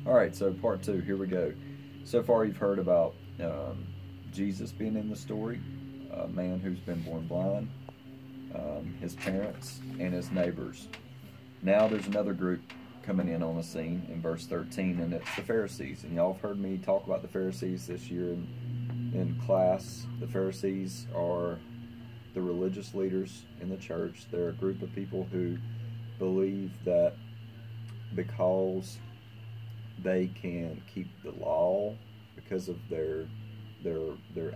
All right, so part two, here we go. So far, you've heard about Jesus being in the story, a man who's been born blind, his parents, and his neighbors. Now there's another group coming in on the scene in verse 13, and it's the Pharisees. And y'all have heard me talk about the Pharisees this year in class. The Pharisees are the religious leaders in the church. They're a group of people who believe that because they can keep the law because of their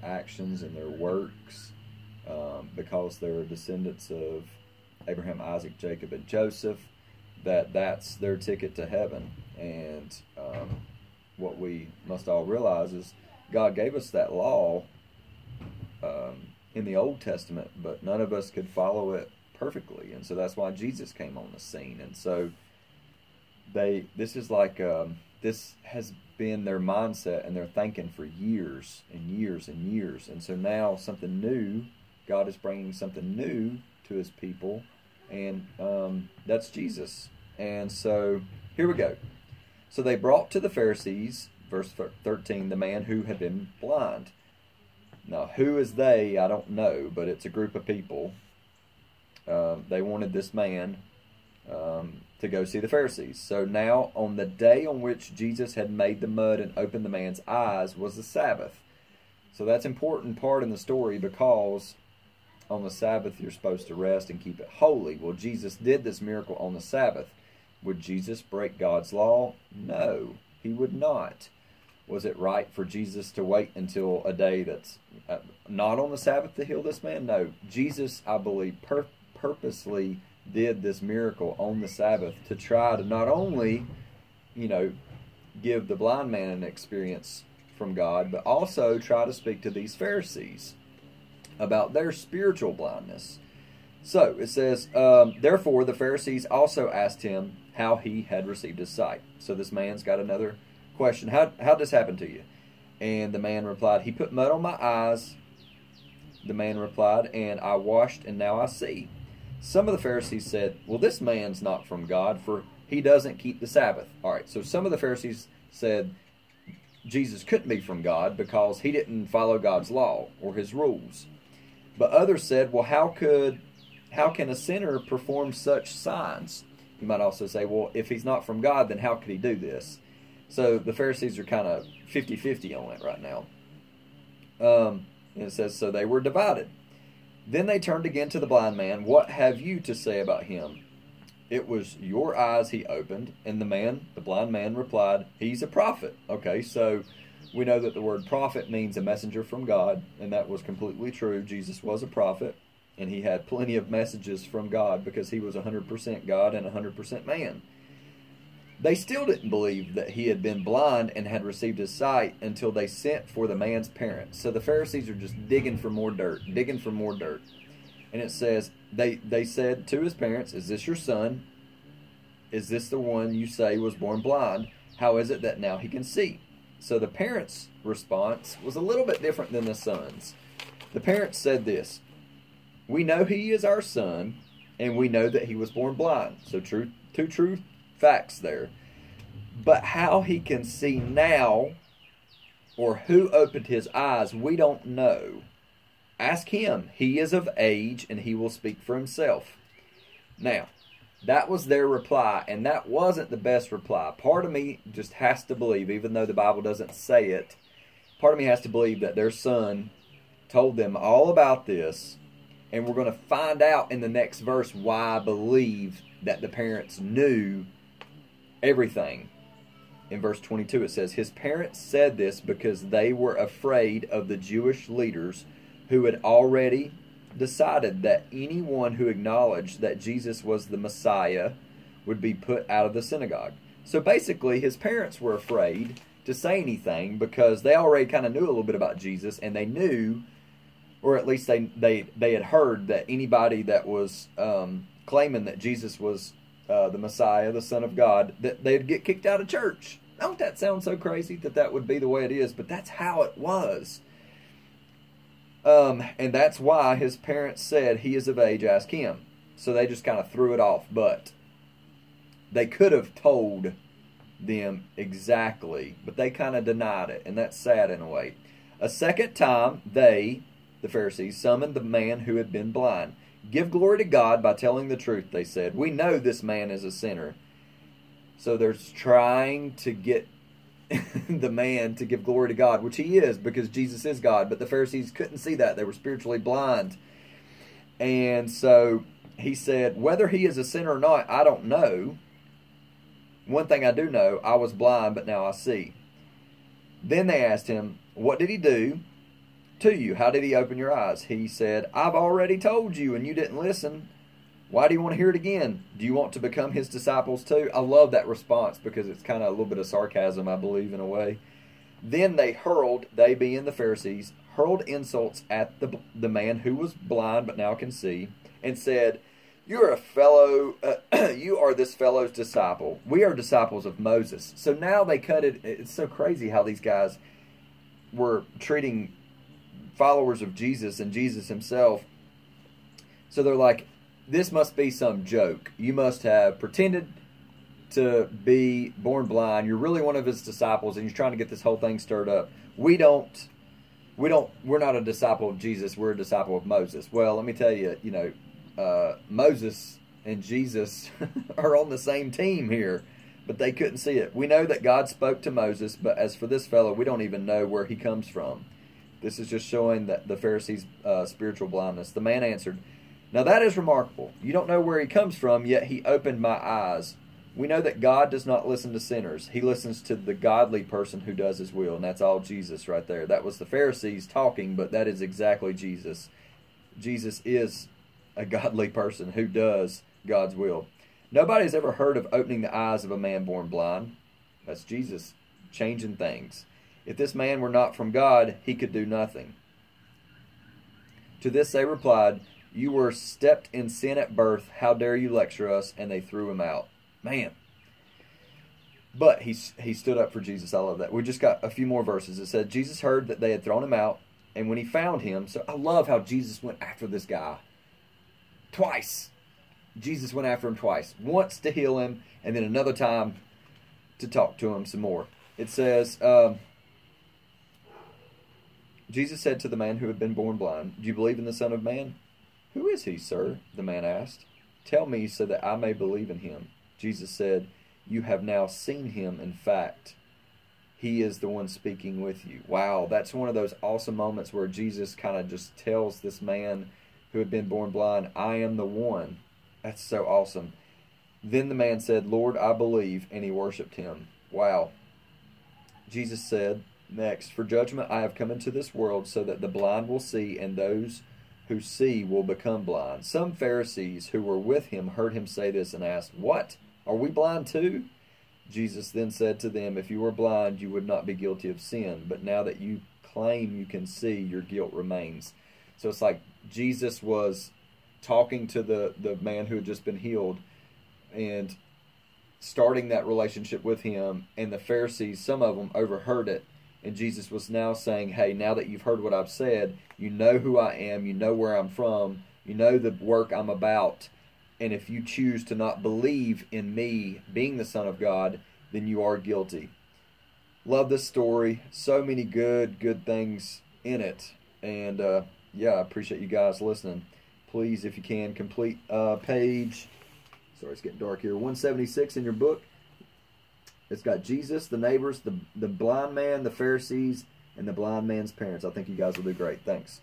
actions and their works, because they're descendants of Abraham, Isaac, Jacob, and Joseph, that's their ticket to heaven. And what we must all realize is God gave us that law in the Old Testament, but none of us could follow it perfectly, and so that's why Jesus came on the scene. And so this is like this has been their mindset and their thinking for years and years and years. And so now something new, God is bringing something new to his people, and that's Jesus. And so here we go. So they brought to the Pharisees, verse 13, the man who had been blind. Now, who is they? I don't know, but it's a group of people. They wanted this man to go see the Pharisees. So now, on the day on which Jesus had made the mud and opened the man's eyes was the Sabbath. So that's an important part in the story, because on the Sabbath you're supposed to rest and keep it holy. Well, Jesus did this miracle on the Sabbath. Would Jesus break God's law? No, he would not. Was it right for Jesus to wait until a day that's not on the Sabbath to heal this man? No. Jesus, I believe, purposely did this miracle on the Sabbath to try to not only, give the blind man an experience from God, but also try to speak to these Pharisees about their spiritual blindness. So it says, therefore the Pharisees also asked him how he had received his sight. So this man's got another question. How did this happen to you? And the man replied, he put mud on my eyes. The man replied, and I washed, and now I see. Some of the Pharisees said, well, this man's not from God, for he doesn't keep the Sabbath. All right, so some of the Pharisees said Jesus couldn't be from God because he didn't follow God's law or his rules. But others said, well, how can a sinner perform such signs? You might also say, well, if he's not from God, then how could he do this? So the Pharisees are kind of 50-50 on it right now. And it says, so they were divided. Then they turned again to the blind man. What have you to say about him? It was your eyes he opened. And the blind man replied, he's a prophet. Okay, so we know that the word prophet means a messenger from God, and that was completely true. Jesus was a prophet, and he had plenty of messages from God because he was 100% God and 100% man. They still didn't believe that he had been blind and had received his sight until they sent for the man's parents. So the Pharisees are just digging for more dirt. And it says, they said to his parents, is this your son? Is this the one you say was born blind? How is it that now he can see? So the parents' response was a little bit different than the son's. The parents said this, we know he is our son, and we know that he was born blind. So two true facts there. But how he can see now, or who opened his eyes, we don't know. Ask him. He is of age, and he will speak for himself. Now, that was their reply, and that wasn't the best reply. Part of me just has to believe, even though the Bible doesn't say it, part of me has to believe that their son told them all about this, and we're going to find out in the next verse why I believe that the parents knew everything. In verse 22 it says, his parents said this because they were afraid of the Jewish leaders who had already decided that anyone who acknowledged that Jesus was the Messiah would be put out of the synagogue. So basically his parents were afraid to say anything because they already kind of knew a little bit about Jesus, and they knew, or at least they had heard, that anybody that was claiming that Jesus was the Messiah, the Son of God, that they'd get kicked out of church. Don't that sound so crazy that would be the way it is? But that's how it was. And that's why his parents said, he is of age, ask him. So they just kind of threw it off. But they could have told them exactly, but they kind of denied it, and that's sad in a way. A second time, they, the Pharisees, summoned the man who had been blind. Give glory to God by telling the truth, they said. We know this man is a sinner. So they're trying to get the man to give glory to God, which he is, because Jesus is God. But the Pharisees couldn't see that. They were spiritually blind. And so he said, whether he is a sinner or not, I don't know. One thing I do know, I was blind, but now I see. Then they asked him, what did he do to you? How did he open your eyes? He said, I've already told you, and you didn't listen. Why do you want to hear it again? Do you want to become his disciples too? I love that response because it's kind of a little bit of sarcasm, I believe, in a way. Then they being the Pharisees, hurled insults at the man who was blind but now can see, and said, you are this fellow's disciple. We are disciples of Moses. So now they cut it. It's so crazy how these guys were treating followers of Jesus and Jesus himself. So they're like, this must be some joke. You must have pretended to be born blind. You're really one of his disciples, and you're trying to get this whole thing stirred up. We're not a disciple of Jesus. We're a disciple of Moses. Well, let me tell you, Moses and Jesus are on the same team here, but they couldn't see it. We know that God spoke to Moses, but as for this fellow, we don't even know where he comes from. This is just showing that the Pharisees' spiritual blindness. The man answered, now that is remarkable. You don't know where he comes from, yet he opened my eyes. We know that God does not listen to sinners. He listens to the godly person who does his will, and that's all Jesus right there. That was the Pharisees talking, but that is exactly Jesus. Jesus is a godly person who does God's will. Nobody's ever heard of opening the eyes of a man born blind. That's Jesus changing things. If this man were not from God, he could do nothing. To this they replied, you were steeped in sin at birth. How dare you lecture us? And they threw him out. Man. But he stood up for Jesus. I love that. We just got a few more verses. It said, Jesus heard that they had thrown him out. And when he found him, so I love how Jesus went after this guy. Twice. Jesus went after him twice. Once to heal him, and then another time to talk to him some more. It says, Jesus said to the man who had been born blind, do you believe in the Son of Man? Who is he, sir? The man asked. Tell me so that I may believe in him. Jesus said, you have now seen him. In fact, he is the one speaking with you. Wow, that's one of those awesome moments where Jesus kind of just tells this man who had been born blind, I am the one. That's so awesome. Then the man said, Lord, I believe, and he worshipped him. Wow. Jesus said, next, for judgment I have come into this world so that the blind will see, and those who see will become blind. Some Pharisees who were with him heard him say this and asked, what? Are we blind too? Jesus then said to them, if you were blind, you would not be guilty of sin. But now that you claim you can see, your guilt remains. So it's like Jesus was talking to the man who had just been healed and starting that relationship with him. And the Pharisees, some of them overheard it. And Jesus was now saying, hey, now that you've heard what I've said, you know who I am, you know where I'm from, you know the work I'm about. And if you choose to not believe in me being the Son of God, then you are guilty. Love this story. So many good things in it. And yeah, I appreciate you guys listening. Please, if you can, complete page, sorry, it's getting dark here, 176 in your book. It's got Jesus, the neighbors, the blind man, the Pharisees, and the blind man's parents. I think you guys will do great. Thanks.